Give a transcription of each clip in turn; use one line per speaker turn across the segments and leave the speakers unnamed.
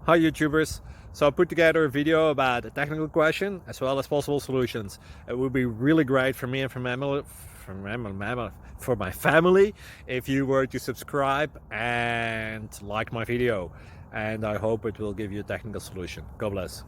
Hi YouTubers! So I put together a video about a technical question as well as possible solutions. It would be really great for me and for my family if you were to subscribe and like my video, and I hope it will give you a technical solution. God bless.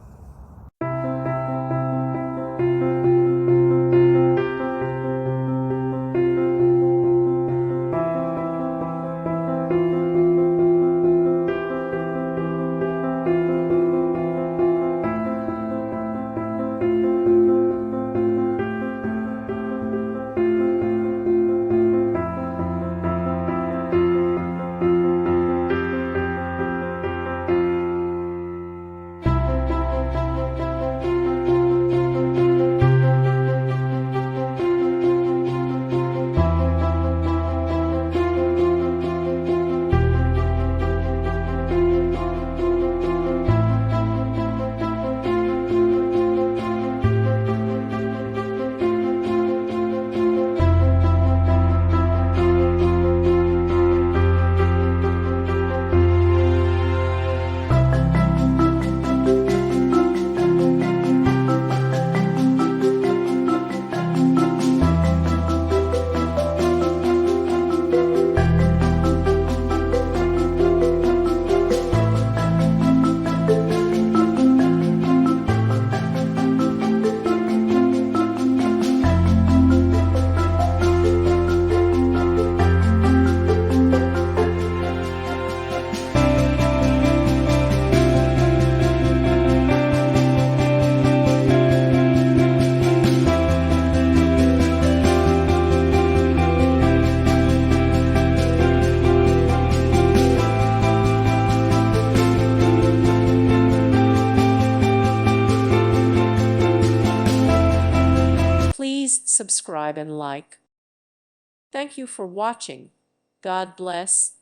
Please subscribe and like. Thank you for watching. God bless.